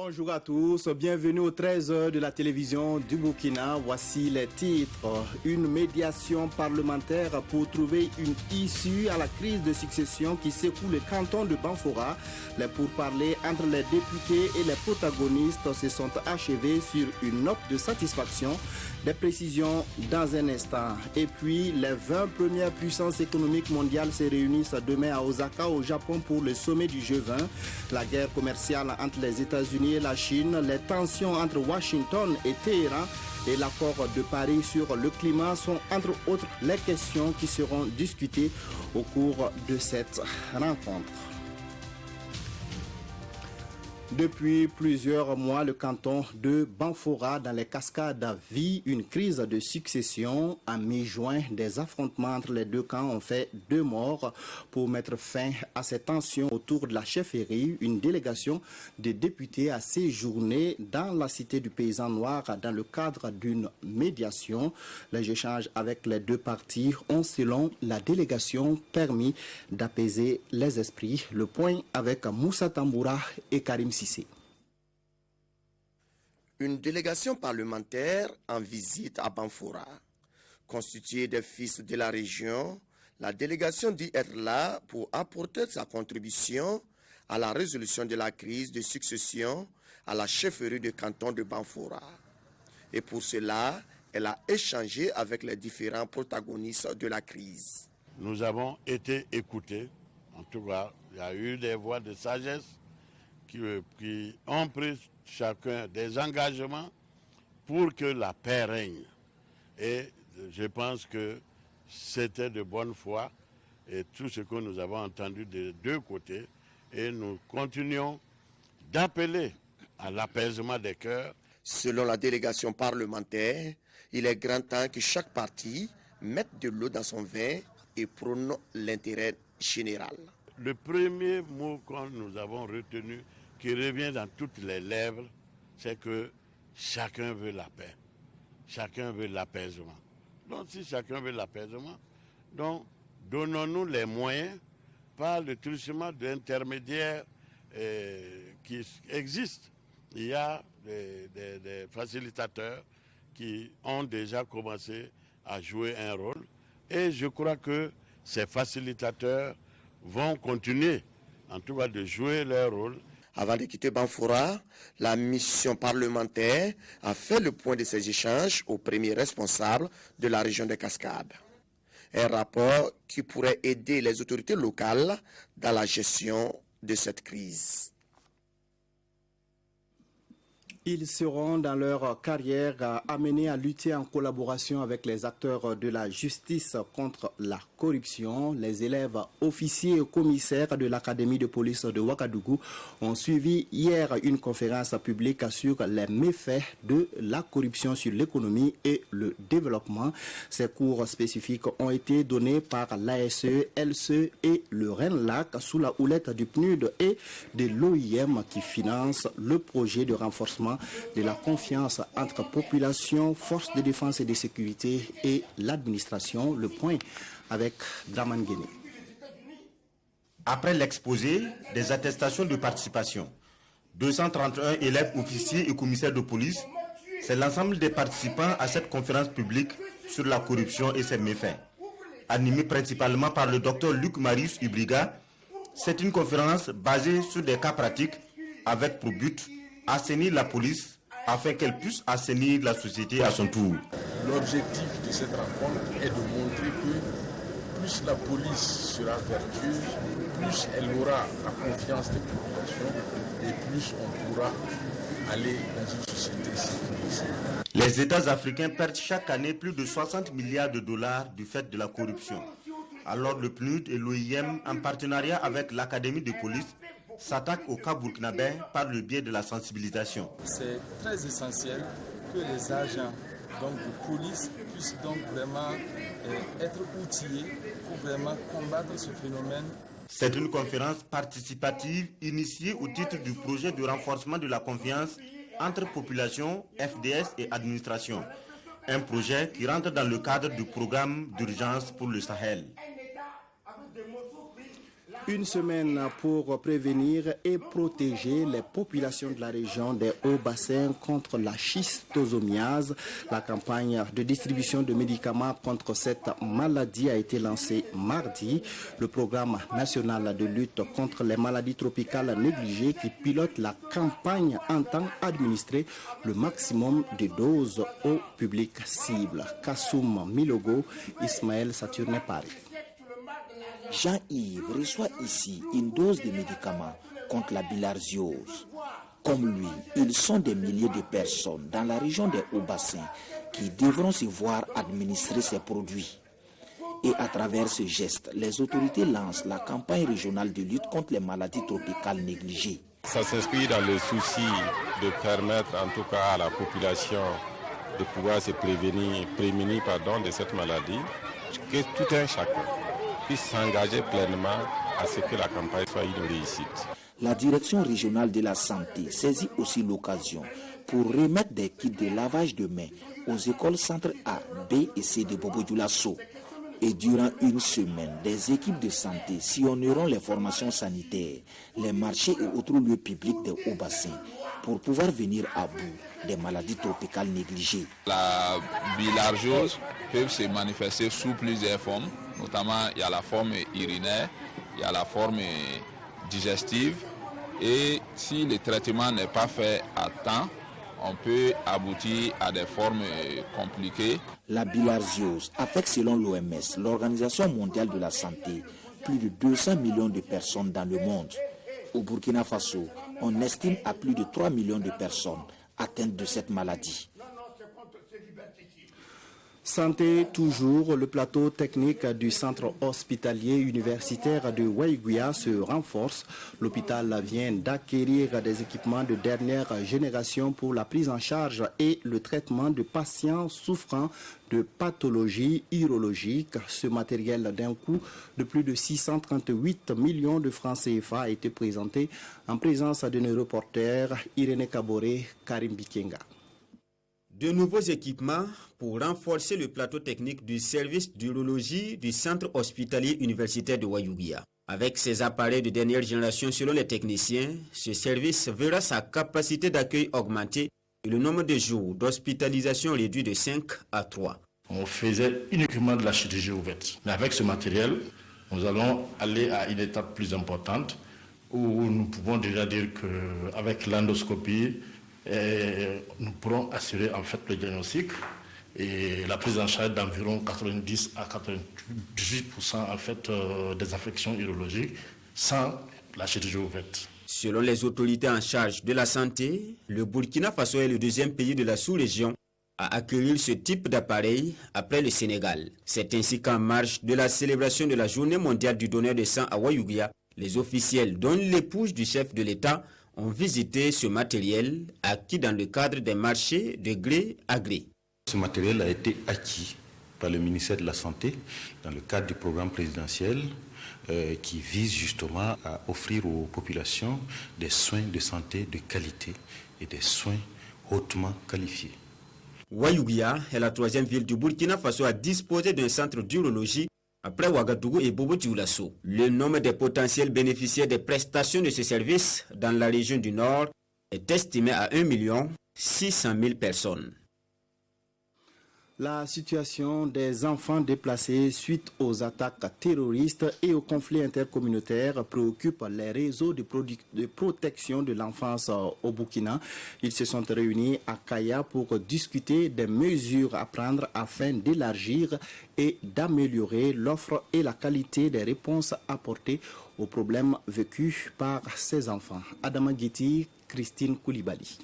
Bonjour à tous, bienvenue au 13h de la télévision du Burkina. Voici les titres. Une médiation parlementaire pour trouver une issue à la crise de succession qui secoue le canton de Banfora. Les pourparlers entre les députés et les protagonistes se sont achevés sur une note de satisfaction. Des précisions dans un instant. Et puis, les 20 premières puissances économiques mondiales se réunissent demain à Osaka, au Japon, pour le sommet du G20. La guerre commerciale entre les États-Unis et la Chine, les tensions entre Washington et Téhéran et l'accord de Paris sur le climat sont entre autres les questions qui seront discutées au cours de cette rencontre. Depuis plusieurs mois, le canton de Banfora dans les Cascades vit une crise de succession. À mi-juin, des affrontements entre les deux camps ont fait 2 morts. Pour mettre fin à ces tensions autour de la chefferie, une délégation de députés a séjourné dans la cité du paysan noir dans le cadre d'une médiation. Les échanges avec les deux parties ont, selon la délégation, permis d'apaiser les esprits. Le point avec Moussa Tamboura et Karim Sissé. Une délégation parlementaire en visite à Banfora. Constituée des fils de la région, la délégation dit être là pour apporter sa contribution à la résolution de la crise de succession à la chefferie du canton de Banfora. Et pour cela, elle a échangé avec les différents protagonistes de la crise. Nous avons été écoutés. En tout cas, il y a eu des voix de sagesse qui ont pris chacun des engagements pour que la paix règne. Et je pense que c'était de bonne foi et tout ce que nous avons entendu des deux côtés. Et nous continuons d'appeler à l'apaisement des cœurs. Selon la délégation parlementaire, il est grand temps que chaque parti mette de l'eau dans son vin et prône l'intérêt général. Le premier mot que nous avons retenu, qui revient dans toutes les lèvres, c'est que chacun veut la paix, chacun veut l'apaisement. Donc si chacun veut l'apaisement, donc donnons-nous les moyens par le truchement d'intermédiaires qui existent. Il y a des facilitateurs qui ont déjà commencé à jouer un rôle et je crois que ces facilitateurs vont continuer en tout cas de jouer leur rôle. Avant de quitter Banfora, la mission parlementaire a fait le point de ces échanges au premier responsable de la région des Cascades. Un rapport qui pourrait aider les autorités locales dans la gestion de cette crise. Ils seront dans leur carrière amenés à lutter en collaboration avec les acteurs de la justice contre la corruption. Les élèves officiers et commissaires de l'Académie de police de Ouagadougou ont suivi hier une conférence publique sur les méfaits de la corruption sur l'économie et le développement. Ces cours spécifiques ont été donnés par l'ASE, LCE et le RENLAC sous la houlette du PNUD et de l'OIM qui finance le projet de renforcement de la confiance entre population, forces de défense et de sécurité et l'administration. Le point avec Draman Guéné. Après l'exposé des attestations de participation, 231 élèves officiers et commissaires de police, c'est l'ensemble des participants à cette conférence publique sur la corruption et ses méfaits. Animée principalement par le docteur Luc Marius Ibriga, c'est une conférence basée sur des cas pratiques avec pour but assainir la police afin qu'elle puisse assainir la société à son tour. L'objectif de cette rencontre est de montrer que plus la police sera vertueuse, plus elle aura la confiance des populations et plus on pourra aller dans une société sécurisée. Les États africains perdent chaque année plus de 60 milliards de dollars du fait de la corruption. Alors le PNUD et l'OIM, en partenariat avec l'Académie de police, s'attaquent au cas burkinabé par le biais de la sensibilisation. C'est très essentiel que les agents de police puissent donc vraiment être outillés pour vraiment combattre ce phénomène. C'est une conférence participative initiée au titre du projet de renforcement de la confiance entre population, FDS et administration. Un projet qui rentre dans le cadre du programme d'urgence pour le Sahel. Une semaine pour prévenir et protéger les populations de la région des Hauts-Bassins contre la schistosomiase. La campagne de distribution de médicaments contre cette maladie a été lancée mardi. Le programme national de lutte contre les maladies tropicales négligées qui pilote la campagne entend administrer le maximum de doses au public cible. Kassoum Milogo, Ismaël Saturne Paris. Jean-Yves reçoit ici une dose de médicaments contre la bilharziose. Comme lui, ils sont des milliers de personnes dans la région des Hauts-Bassins qui devront se voir administrer ces produits. Et à travers ce geste, les autorités lancent la campagne régionale de lutte contre les maladies tropicales négligées. Ça s'inscrit dans le souci de permettre en tout cas à la population de pouvoir se prémunir de cette maladie, que tout un chacun puisse s'engager pleinement à ce que la campagne soit une réussite. La direction régionale de la santé saisit aussi l'occasion pour remettre des kits de lavage de mains aux écoles centres A, B et C de Bobo-Dioulasso. Et durant une semaine, des équipes de santé sillonneront les formations sanitaires, les marchés et autres lieux publics des Hauts-Bassins pour pouvoir venir à bout des maladies tropicales négligées. La bilharziose peut se manifester sous plusieurs formes, notamment il y a la forme urinaire, il y a la forme digestive et si le traitement n'est pas fait à temps, on peut aboutir à des formes compliquées. La bilharziose affecte selon l'OMS, l'Organisation mondiale de la santé, plus de 200 millions de personnes dans le monde. Au Burkina Faso, on estime à plus de 3 millions de personnes atteintes de cette maladie. Santé toujours, le plateau technique du centre hospitalier universitaire de Waïguia se renforce. L'hôpital vient d'acquérir des équipements de dernière génération pour la prise en charge et le traitement de patients souffrant de pathologies urologiques. Ce matériel d'un coût de plus de 638 millions de francs CFA a été présenté en présence de nos reporters Irénée Kaboré, Karim Bikenga. De nouveaux équipements pour renforcer le plateau technique du service d'urologie du centre hospitalier universitaire de Waïguia. Avec ces appareils de dernière génération selon les techniciens, ce service verra sa capacité d'accueil augmenter et le nombre de jours d'hospitalisation réduit de 5 à 3. On faisait uniquement de la chirurgie ouverte. Mais avec ce matériel, nous allons aller à une étape plus importante où nous pouvons déjà dire qu'avec l'endoscopie, nous pourrons assurer en fait le diagnostic et la prise en charge d'environ 90 à 98% en fait des affections urologiques sans la chirurgie ouverte. Selon les autorités en charge de la santé, le Burkina Faso est le deuxième pays de la sous-région à accueillir ce type d'appareil après le Sénégal. C'est ainsi qu'en marge de la célébration de la journée mondiale du donneur de sang à Waïguia, les officiels, dont l'épouse du chef de l'État, ont visité ce matériel acquis dans le cadre des marchés de gré à gré. Ce matériel a été acquis par le ministère de la Santé dans le cadre du programme présidentiel qui vise justement à offrir aux populations des soins de santé de qualité et des soins hautement qualifiés. Waïguia est la troisième ville du Burkina Faso à disposer d'un centre d'urologie après Ouagadougou et Bobo-Dioulasso. Le nombre des potentiels bénéficiaires des prestations de ce service dans la région du Nord est estimé à 1 600 000 personnes. La situation des enfants déplacés suite aux attaques terroristes et aux conflits intercommunautaires préoccupe les réseaux de protection de l'enfance au Burkina. Ils se sont réunis à Kaya pour discuter des mesures à prendre afin d'élargir et d'améliorer l'offre et la qualité des réponses apportées aux problèmes vécus par ces enfants. Adama Guiti, Christine Koulibaly.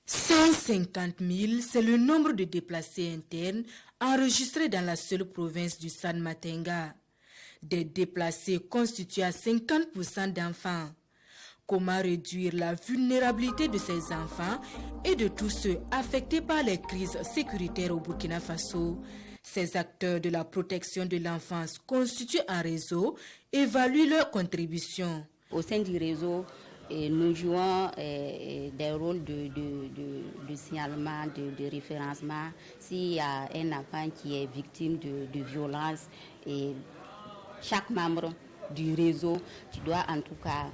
150 000, c'est le nombre de déplacés internes enregistrés dans la seule province du San Matenga. Des déplacés constituent à 50% d'enfants. Comment réduire la vulnérabilité de ces enfants et de tous ceux affectés par les crises sécuritaires au Burkina Faso? Ces acteurs de la protection de l'enfance constituent un réseau, évaluent leur contribution. Au sein du réseau, nous jouons des rôles de signalement, de référencement. S'il y a un enfant qui est victime de violence, et chaque membre du réseau, tu dois en tout cas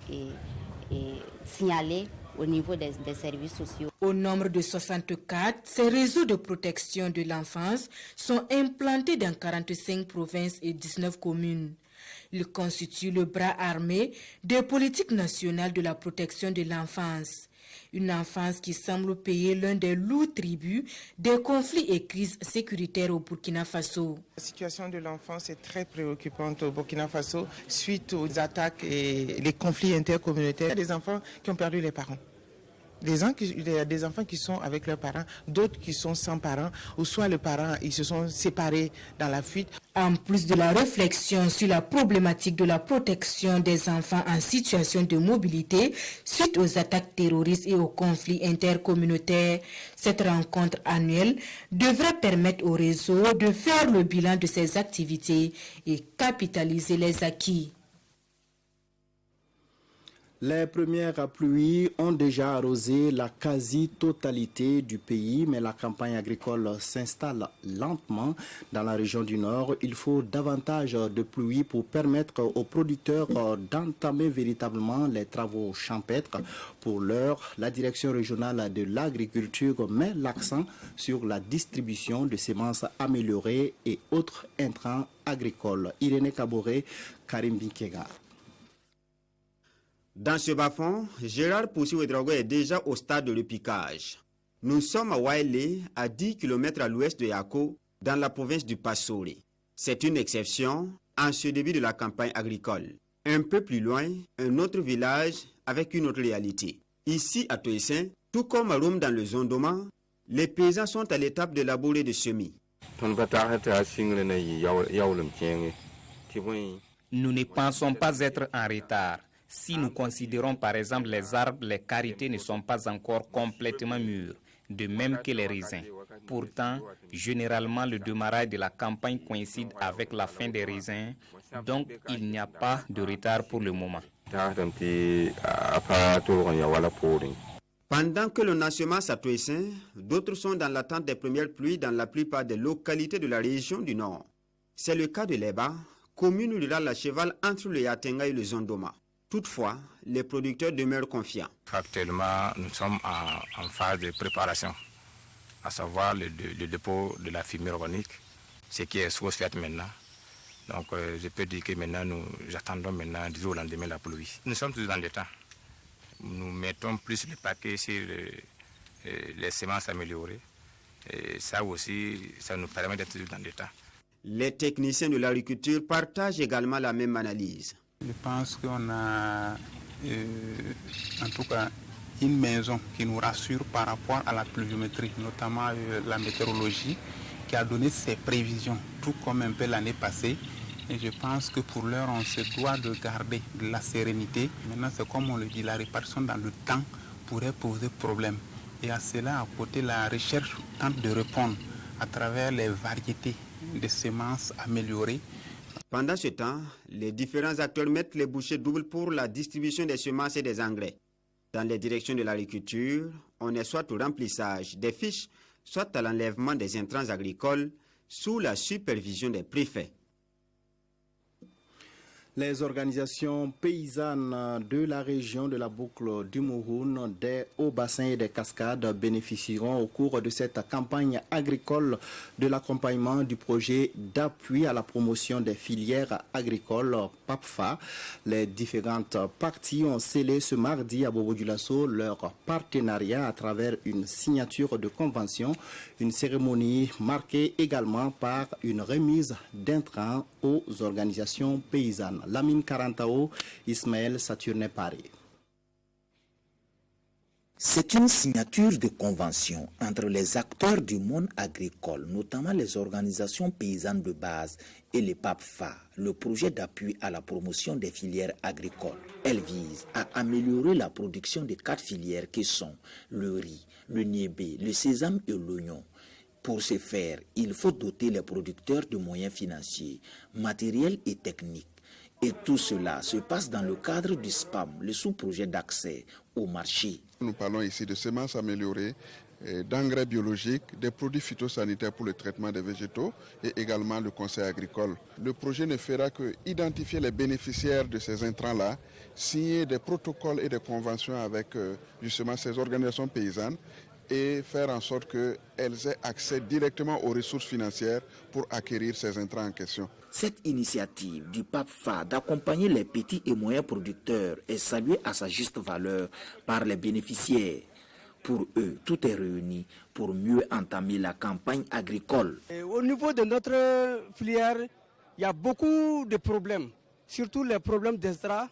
signaler au niveau des services sociaux. Au nombre de 64, ces réseaux de protection de l'enfance sont implantés dans 45 provinces et 19 communes. Ils constituent le bras armé des politiques nationales de la protection de l'enfance. Une enfance qui semble payer l'un des lourds tributs des conflits et crises sécuritaires au Burkina Faso. La situation de l'enfance est très préoccupante au Burkina Faso suite aux attaques et les conflits intercommunautaires. Il y a des enfants qui ont perdu les parents. Il y a des enfants qui sont avec leurs parents, d'autres qui sont sans parents, ou soit les parents ils se sont séparés dans la fuite. En plus de la réflexion sur la problématique de la protection des enfants en situation de mobilité suite aux attaques terroristes et aux conflits intercommunautaires, cette rencontre annuelle devrait permettre au réseau de faire le bilan de ses activités et capitaliser les acquis. Les premières pluies ont déjà arrosé la quasi-totalité du pays, mais la campagne agricole s'installe lentement dans la région du Nord. Il faut davantage de pluie pour permettre aux producteurs d'entamer véritablement les travaux champêtres. Pour l'heure, la direction régionale de l'agriculture met l'accent sur la distribution de semences améliorées et autres intrants agricoles. Irénée Kaboré, Karim Binkega. Dans ce bas-fond, Gérard Poussy-Ouedraogo est déjà au stade de repiquage. Nous sommes à Wailé, à 10 km à l'ouest de Yako, dans la province du Passori. C'est une exception en ce début de la campagne agricole. Un peu plus loin, un autre village avec une autre réalité. Ici, à Toessin, tout comme à Rome dans le Zondoma, les paysans sont à l'étape de labourer de semis. Nous ne pensons pas être en retard. Si nous considérons par exemple les arbres, les karités ne sont pas encore complètement mûrs, de même que les raisins. Pourtant, généralement, le démarrage de la campagne coïncide avec la fin des raisins, donc il n'y a pas de retard pour le moment. Pendant que l'on ensemence à Toessin, d'autres sont dans l'attente des premières pluies dans la plupart des localités de la région du Nord. C'est le cas de Leba, commune rurale à cheval entre le Yatenga et le Zondoma. Toutefois, les producteurs demeurent confiants. Actuellement, nous sommes en phase de préparation, à savoir le dépôt de la fumée organique, ce qui est chose faite maintenant. Donc, je peux dire que maintenant, nous attendons maintenant du jour au lendemain la pluie. Nous sommes tous dans le temps. Nous mettons plus le paquet sur les semences améliorées. Et ça aussi, ça nous permet d'être dans le temps. Les techniciens de l'agriculture partagent également la même analyse. Je pense qu'on a en tout cas une maison qui nous rassure par rapport à la pluviométrie, notamment la météorologie qui a donné ses prévisions, tout comme un peu l'année passée. Et je pense que pour l'heure, on se doit de garder de la sérénité. Maintenant, c'est comme on le dit, la répartition dans le temps pourrait poser problème. Et à cela, à côté, la recherche tente de répondre à travers les variétés de semences améliorées. Pendant ce temps, les différents acteurs mettent les bouchées doubles pour la distribution des semences et des engrais. Dans les directions de l'agriculture, on est soit au remplissage des fiches, soit à l'enlèvement des intrants agricoles sous la supervision des préfets. Les organisations paysannes de la région de la boucle du Mouhoun, des hauts-bassins et des cascades bénéficieront au cours de cette campagne agricole de l'accompagnement du projet d'appui à la promotion des filières agricoles PAPFA. Les différentes parties ont scellé ce mardi à Bobo-Dioulasso leur partenariat à travers une signature de convention, une cérémonie marquée également par une remise d'intrants aux organisations paysannes. Lamine Karantao, Ismaël Saturne Paris. C'est une signature de convention entre les acteurs du monde agricole, notamment les organisations paysannes de base et les PAPFA, le projet d'appui à la promotion des filières agricoles. Elle vise à améliorer la production des 4 filières qui sont le riz, le niébé, le sésame et l'oignon. Pour ce faire, il faut doter les producteurs de moyens financiers, matériels et techniques. Et tout cela se passe dans le cadre du SPAM, le sous-projet d'accès au marché. Nous parlons ici de semences améliorées d'engrais biologiques, des produits phytosanitaires pour le traitement des végétaux et également le conseil agricole. Le projet ne fera que identifier les bénéficiaires de ces intrants-là, signer des protocoles et des conventions avec justement ces organisations paysannes et faire en sorte qu'elles aient accès directement aux ressources financières pour acquérir ces intrants en question. Cette initiative du PAPFA d'accompagner les petits et moyens producteurs est saluée à sa juste valeur par les bénéficiaires. Pour eux, tout est réuni pour mieux entamer la campagne agricole. Et au niveau de notre filière, il y a beaucoup de problèmes, surtout les problèmes d'extra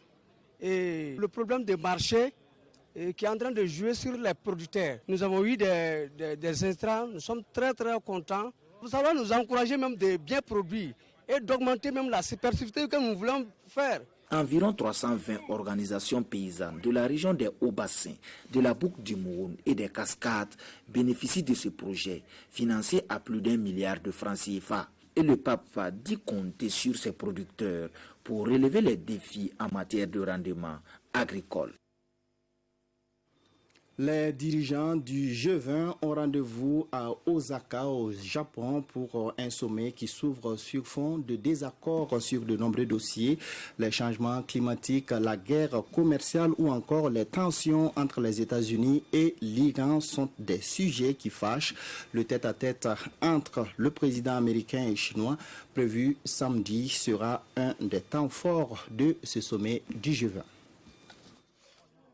et le problème de marché qui est en train de jouer sur les producteurs. Nous avons eu des intrants, nous sommes très contents. Ça va nous encourager même de bien produire et d'augmenter même la superficie que nous voulons faire. Environ 320 organisations paysannes de la région des Hauts-Bassins, de la Boucle du Moun et des Cascades bénéficient de ce projet, financé à plus d'1 milliard de francs CFA. Et le PAPFA dit compter sur ses producteurs pour relever les défis en matière de rendement agricole. Les dirigeants du G20 ont rendez-vous à Osaka, au Japon, pour un sommet qui s'ouvre sur fond de désaccords sur de nombreux dossiers. Les changements climatiques, la guerre commerciale ou encore les tensions entre les États-Unis et l'Iran sont des sujets qui fâchent. Le tête-à-tête entre le président américain et chinois, prévu samedi, sera un des temps forts de ce sommet du G20.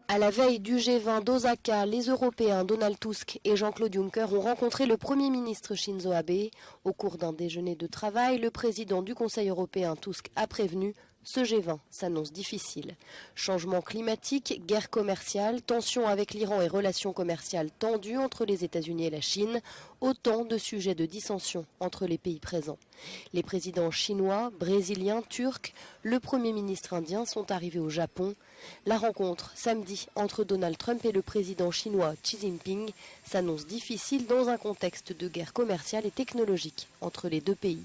À la veille du G20 d'Osaka, les Européens Donald Tusk et Jean-Claude Juncker ont rencontré le Premier ministre Shinzo Abe. Au cours d'un déjeuner de travail, le président du Conseil européen Tusk a prévenu « Ce G20 s'annonce difficile ». Changement climatique, guerre commerciale, tensions avec l'Iran et relations commerciales tendues entre les États-Unis et la Chine, autant de sujets de dissension entre les pays présents. Les présidents chinois, brésiliens, turcs, le Premier ministre indien sont arrivés au Japon. La rencontre samedi entre Donald Trump et le président chinois Xi Jinping s'annonce difficile dans un contexte de guerre commerciale et technologique entre les deux pays.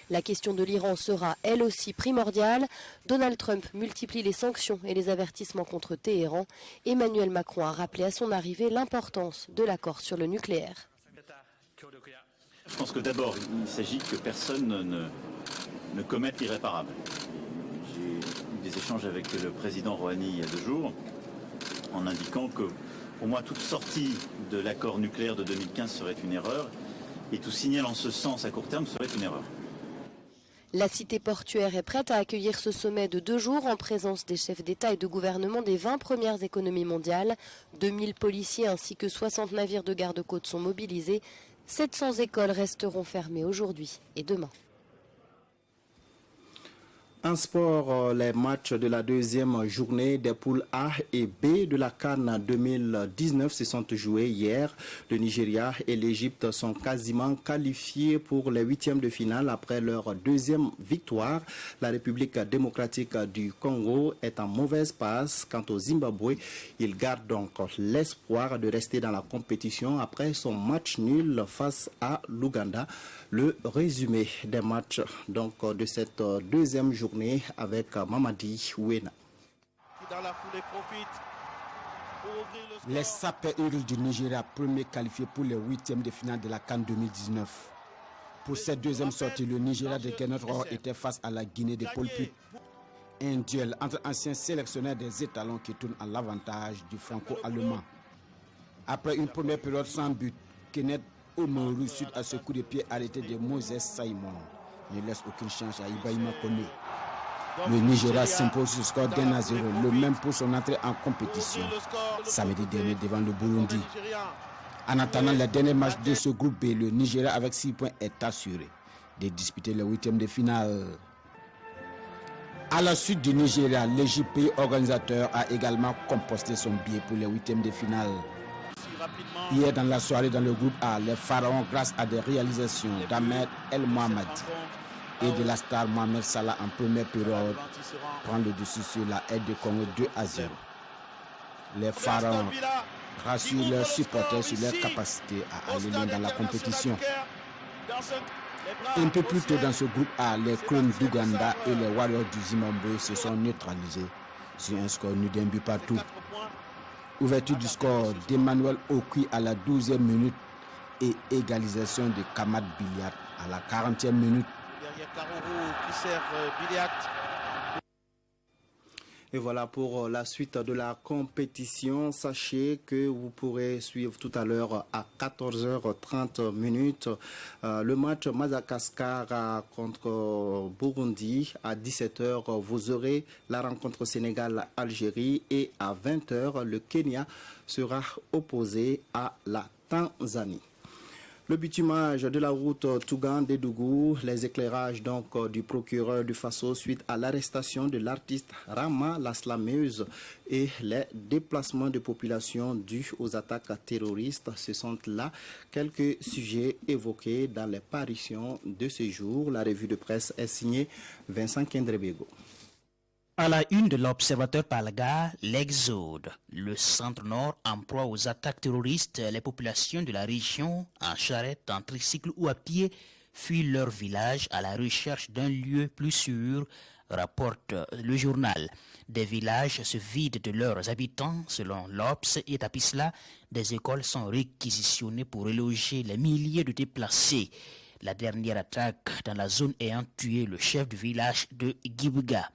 La question de l'Iran sera elle aussi primordiale. Donald Trump multiplie les sanctions et les avertissements contre Téhéran. Emmanuel Macron a rappelé à son arrivée l'importance de l'accord sur le nucléaire. Je pense que d'abord, il s'agit que personne ne commette l'irréparable. J'ai eu des échanges avec le président Rouhani il y a 2 jours en indiquant que pour moi toute sortie de l'accord nucléaire de 2015 serait une erreur et tout signal en ce sens à court terme serait une erreur. La cité portuaire est prête à accueillir ce sommet de 2 jours en présence des chefs d'État et de gouvernement des 20 premières économies mondiales. 2000 policiers ainsi que 60 navires de garde-côte sont mobilisés. 700 écoles resteront fermées aujourd'hui et demain. En sport, les matchs de la deuxième journée des poules A et B de la CAN 2019 se sont joués hier. Le Nigeria et l'Égypte sont quasiment qualifiés pour les 8e de finale après leur deuxième victoire. La République démocratique du Congo est en mauvaise passe. Quant au Zimbabwe, il garde donc l'espoir de rester dans la compétition après son match nul face à l'Ouganda. Le résumé des matchs donc de cette deuxième journée avec Mamadi Ouena. Les Super Eagles du Nigeria, premier qualifié pour les 8e de finale de la CAN 2019. Pour cette deuxième sortie, le Nigeria de Kenneth Rohr était face à la Guinée de Paul Pitt. Un duel entre anciens sélectionneurs des étalons qui tournent à l'avantage du franco-allemand. Après une première période sans but, Kenneth Onoru, suite à ce coup de pied arrêté de Moses Simon, ne laisse aucune chance à Ibrahima Koné. Le Nigeria s'impose sur le score d'1-0, le même pour son entrée en compétition samedi dernier devant le Burundi. En attendant le dernier match de ce groupe B, le Nigeria avec 6 points est assuré de disputer le 8e de finale. À la suite du Nigeria, l'Égypte, pays organisateur, a également composté son billet pour les 8e de finale. Hier dans la soirée dans le groupe A, les Pharaons, grâce à des réalisations d'Ahmed El Mohamed et de la star Mohamed Salah en première période, prend le dessus sur la aide de Congo 2-0. Les Pharaons rassurent leurs supporters sur leur capacité à aller loin dans la compétition. Un peu plus tôt dans ce groupe A, les Clones d'Ouganda et les Warriors du Zimbabwe se sont neutralisés sur un score nul d'1 but partout. Ouverture du score d'Emmanuel Okui à la 12e minute et égalisation de Kamad Biliat à la 40e minute. Derrière Karourou qui sert Biliat. Et voilà pour la suite de la compétition. Sachez que vous pourrez suivre tout à l'heure à 14h30 le match Madagascar contre Burundi. À 17h, vous aurez la rencontre Sénégal-Algérie et à 20h, le Kenya sera opposé à la Tanzanie. Le bitumage de la route Tougan-Dédougou, les éclairages donc du procureur du Faso suite à l'arrestation de l'artiste Rama la Slameuse et les déplacements de population dus aux attaques terroristes. Ce sont là quelques sujets évoqués dans les parutions de ce jour. La revue de presse est signée Vincent Kendrebego. À la une de l'Observateur Palga, l'exode. Le centre-nord en proie aux attaques terroristes, les populations de la région, en charrette, en tricycle ou à pied, fuient leur village à la recherche d'un lieu plus sûr, rapporte le journal. Des villages se vident de leurs habitants, selon l'Obs et Tapisla. Des écoles sont réquisitionnées pour reloger les milliers de déplacés. La dernière attaque dans la zone ayant tué le chef du village de Gibuga.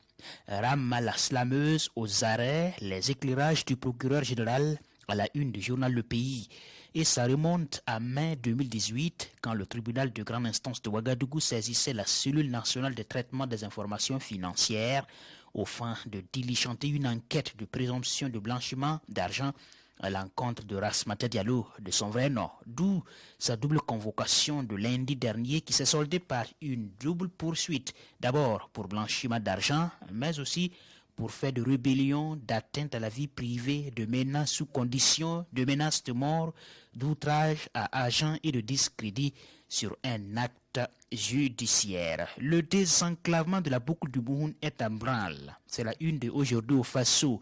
Rama la Slameuse aux arrêts, les éclairages du procureur général à la une du journal Le Pays. Et ça remonte à mai 2018 quand le tribunal de grande instance de Ouagadougou saisissait la cellule nationale de traitement des informations financières aux fins de diligenter une enquête de présomption de blanchiment d'argent à l'encontre de Rasmata Diallo, de son vrai nom, d'où sa double convocation de lundi dernier qui s'est soldée par une double poursuite, d'abord pour blanchiment d'argent, mais aussi pour fait de rébellion, d'atteinte à la vie privée, de menaces sous condition, de menaces de mort, d'outrage à agent et de discrédit sur un acte judiciaire. Le désenclavement de la boucle du Bouhoun est en branle. C'est la une de aujourd'hui au Faso.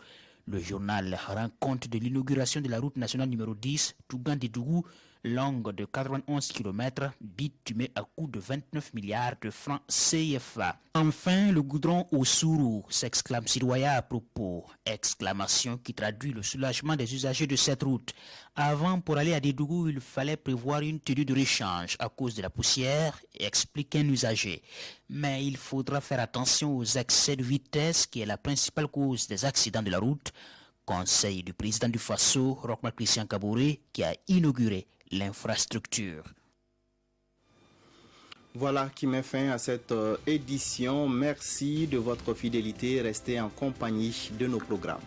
Le journal rend compte de l'inauguration de la route nationale numéro 10, Tougan-Dédougou, longue de 91 km, bitumée à coût de 29 milliards de francs CFA. Enfin, le goudron au Sourou, s'exclame Sidoya à propos. Exclamation qui traduit le soulagement des usagers de cette route. Avant, pour aller à Dédougou, il fallait prévoir une tenue de rechange à cause de la poussière, explique un usager. Mais il faudra faire attention aux excès de vitesse qui est la principale cause des accidents de la route. Conseil du président du Faso, Rochma Christian Kabouré, qui a inauguré l'infrastructure. Voilà qui met fin à cette édition. Merci de votre fidélité. Restez en compagnie de nos programmes.